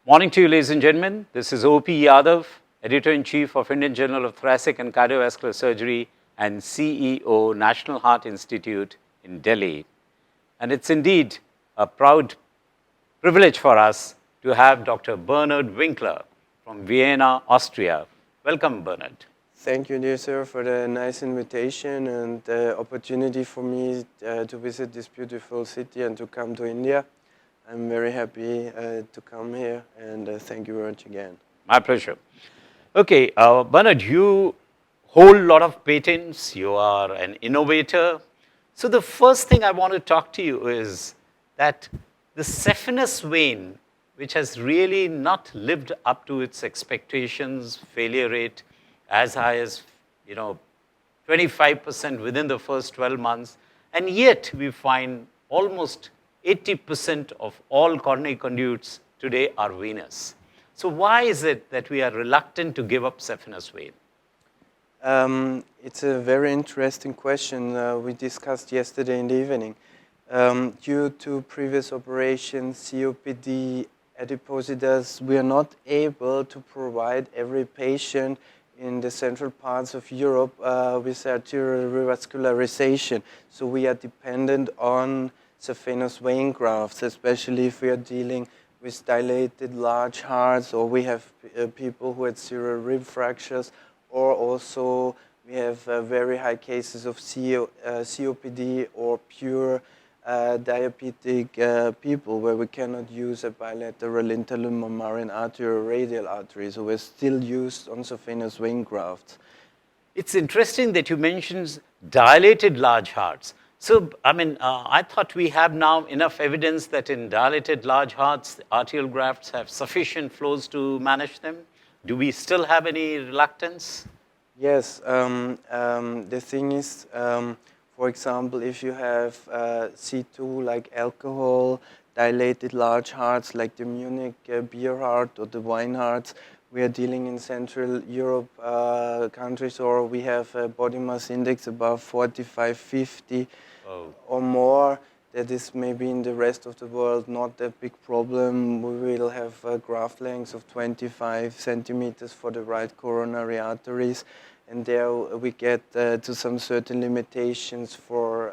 Morning to you, ladies and gentlemen. This is O.P. Yadav, Editor-in-Chief of Indian Journal of Thoracic and Cardiovascular Surgery and CEO, National Heart Institute in Delhi. And it's indeed a proud privilege for us to have Dr. Bernhard Winkler from Vienna, Austria. Welcome, Bernhard. Thank you, dear sir, for the nice invitation and the opportunity for me to visit this beautiful city and to come to India. I'm very happy to come here, and thank you very much again. My pleasure. Okay, Bernhard, you hold a lot of patents. You are an innovator. So the first thing I want to talk to you is that the saphenous vein, which has really not lived up to its expectations, failure rate as high as 25% within the first 12 months, and yet we find almost 80% of all coronary conduits today are venous. So why is it that we are reluctant to give up saphenous vein? It's a very interesting question we discussed yesterday in the evening. Due to previous operations, COPD, adipositas, we are not able to provide every patient in the central parts of Europe with arterial revascularization. So we are dependent on saphenous vein grafts, especially if we are dealing with dilated large hearts, or we have people who had serial rib fractures, or also we have very high cases of COPD or pure diabetic people where we cannot use a bilateral interluminary artery or radial artery, so we're still used on saphenous vein grafts. It's interesting that you mentioned dilated large hearts. So, I thought we have now enough evidence that in dilated large hearts, the arterial grafts have sufficient flows to manage them. Do we still have any reluctance? Yes. The thing is, for example, if you have C2 like alcohol, dilated large hearts like the Munich beer heart or the wine hearts, we are dealing in Central Europe countries, or we have a body mass index above 45, 50 or more. That is maybe in the rest of the world not a big problem. We will have graft lengths of 25 centimeters for the right coronary arteries. And there we get to some certain limitations for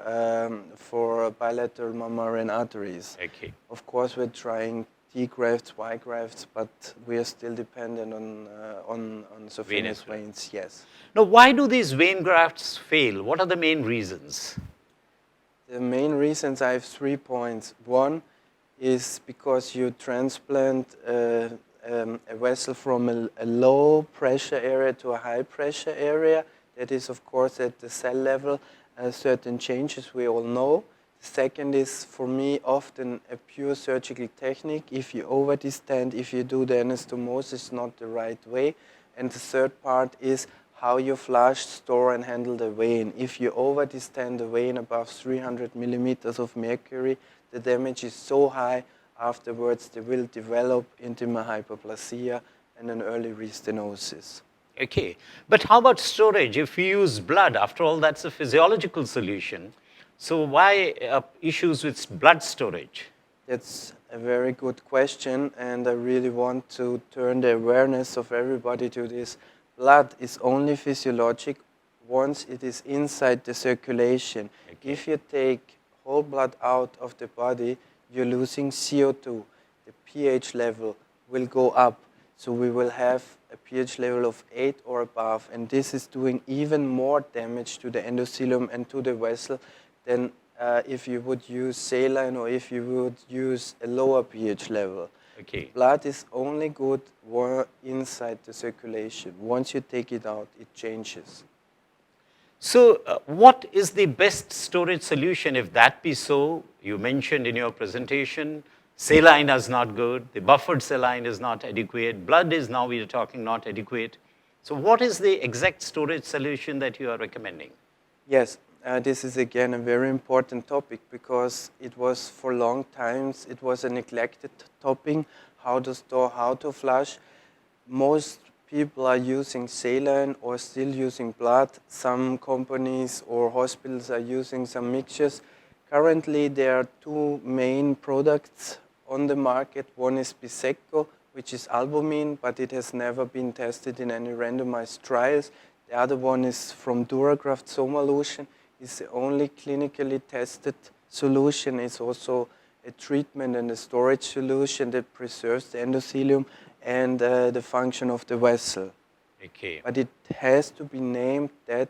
bilateral mammary arteries. Okay. Of course, we're trying T grafts, Y grafts, but we are still dependent on saphenous veins. Yes. Now, why do these vein grafts fail? What are the main reasons? The main reasons, I have 3 points. One is because you transplant a vessel from a low pressure area to a high pressure area. That is, of course, at the cell level, certain changes we all know. The second is, for me, often a pure surgical technique. If you over-distend, if you do the anastomosis not the right way. And the third part is how you flush, store, and handle the vein. If you over-distend the vein above 300 millimeters of mercury, the damage is so high, afterwards they will develop intima hyperplasia and an early restenosis. Okay, but how about storage? If we use blood, after all, that's a physiological solution. So why issues with blood storage? That's a very good question, and I really want to turn the awareness of everybody to this. Blood is only physiologic once it is inside the circulation. Okay. If you take whole blood out of the body, you're losing CO2. The pH level will go up. So we will have a pH level of 8 or above. And this is doing even more damage to the endothelium and to the vessel than if you would use saline or if you would use a lower pH level. Okay. Blood is only good inside the circulation. Once you take it out, it changes. So what is the best storage solution if that be so? You mentioned in your presentation, saline is not good, the buffered saline is not adequate, blood is now we are talking not adequate. So what is the exact storage solution that you are recommending? Yes, this is again a very important topic because it was for long times, it was a neglected topic, how to store, how to flush. Most people are using saline or still using blood. Some companies or hospitals are using some mixtures. Currently, there are two main products on the market. One is Bisecco, which is albumin, but it has never been tested in any randomized trials. The other one is from Duragraft Somolution. It's the only clinically tested solution. It's also a treatment and a storage solution that preserves the endothelium and the function of the vessel. Okay. But it has to be named that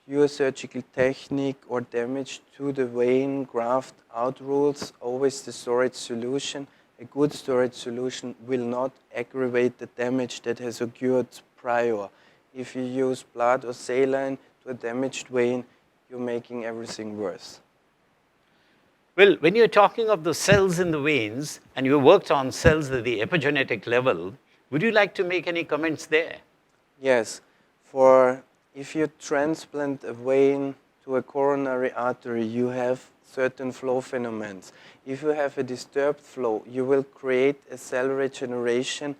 pure surgical technique or damage to the vein graft out rules always the storage solution. A good storage solution will not aggravate the damage that has occurred prior. If you use blood or saline to a damaged vein, you're making everything worse. Well, when you're talking of the cells in the veins, and you worked on cells at the epigenetic level, would you like to make any comments there? Yes. If you transplant a vein to a coronary artery, you have certain flow phenomena. If you have a disturbed flow, you will create a cell regeneration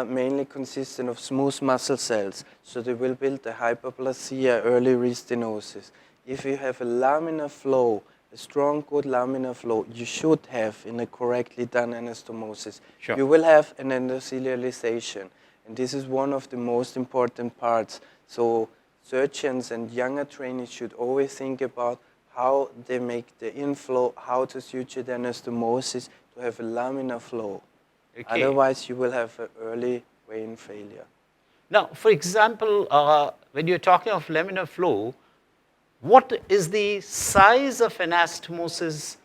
mainly consistent of smooth muscle cells. So they will build a hyperplasia, early restenosis. If you have a laminar flow, a strong, good laminar flow, you should have in a correctly done anastomosis. Sure. You will have an endothelialization. And this is one of the most important parts. So surgeons and younger trainees should always think about how they make the inflow, how to suture the anastomosis to have a laminar flow. Okay. Otherwise, you will have an early vein failure. Now, for example, when you're talking of laminar flow, what is the size of anastomosis?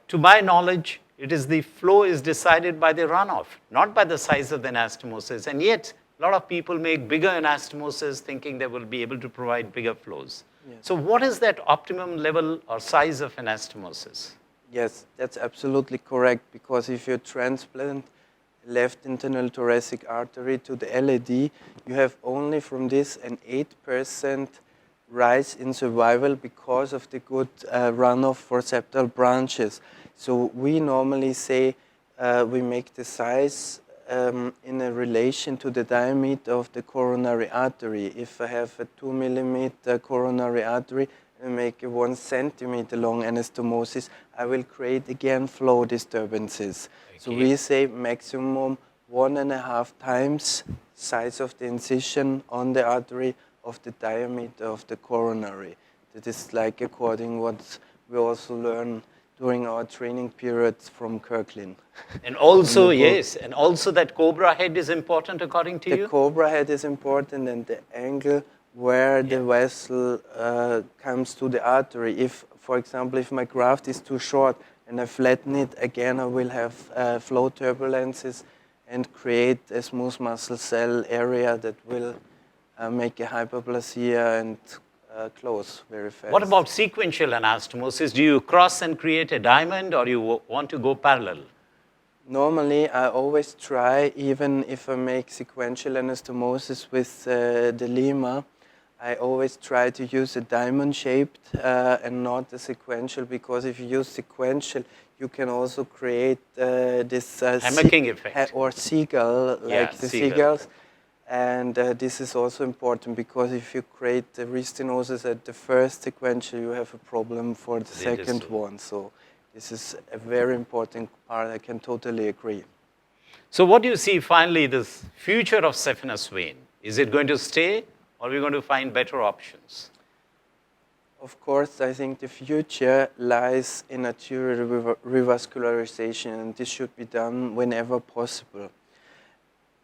To my knowledge, the flow is decided by the runoff, not by the size of the anastomosis. And yet, a lot of people make bigger anastomosis thinking they will be able to provide bigger flows. Yes. So what is that optimum level or size of anastomosis? Yes, that's absolutely correct, because if you transplant left internal thoracic artery to the LAD, you have only from this an 8% rise in survival because of the good runoff for septal branches. So we normally say we make the size in a relation to the diameter of the coronary artery. If I have a 2 millimeter coronary artery and make a 1 centimeter long anastomosis, I will create again flow disturbances. Okay. So we say maximum 1.5 times size of the incision on the artery of the diameter of the coronary. That is like according what we also learn during our training periods from Kirklin. And also, yes, and also that cobra head is important according to you? The cobra head is important, and the angle where the vessel comes to the artery. If, for example, if my graft is too short and I flatten it, again I will have flow turbulences and create a smooth muscle cell area that will make a hyperplasia and close very fast. What about sequential anastomosis? Do you cross and create a diamond, or you want to go parallel? Normally, I always try, even if I make sequential anastomosis with the Lima, I always try to use a diamond-shaped and not a sequential, because if you use sequential, you can also create this hammocking effect or seagull, like the seagulls. And this is also important, because if you create the restenosis at the first sequential, you have a problem for the second one. So this is a very important part. I can totally agree. So what do you see finally, this future of saphenous vein? Is it going to stay, or are we going to find better options? Of course, I think the future lies in arterial revascularization, and this should be done whenever possible.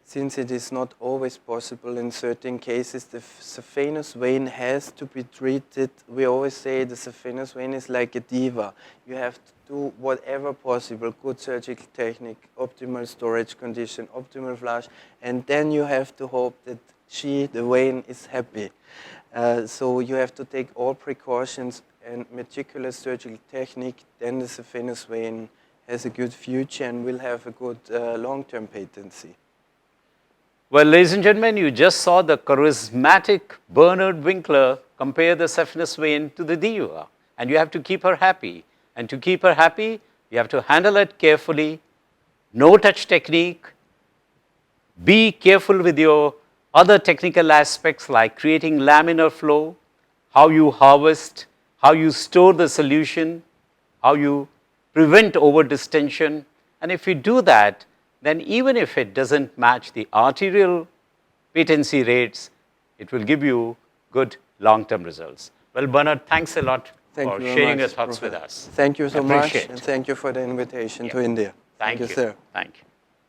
Since it is not always possible in certain cases, the saphenous vein has to be treated. We always say the saphenous vein is like a diva. You have to do whatever possible, good surgical technique, optimal storage condition, optimal flush, and then you have to hope that the vein is happy. So you have to take all precautions and meticulous surgical technique, then the saphenous vein has a good future and will have a good long-term patency. Well, ladies and gentlemen, you just saw the charismatic Bernard Winkler compare the saphenous vein to the diva. And you have to keep her happy. And to keep her happy, you have to handle it carefully, no-touch technique, be careful with your other technical aspects like creating laminar flow, how you harvest, how you store the solution, how you prevent over-distension. And if you do that, then even if it doesn't match the arterial patency rates, it will give you good long-term results. Well, Bernard, thanks a lot for sharing your thoughts with us. Thank you so much, Appreciate. and thank you for the invitation to India. Thank you, sir. Thank you.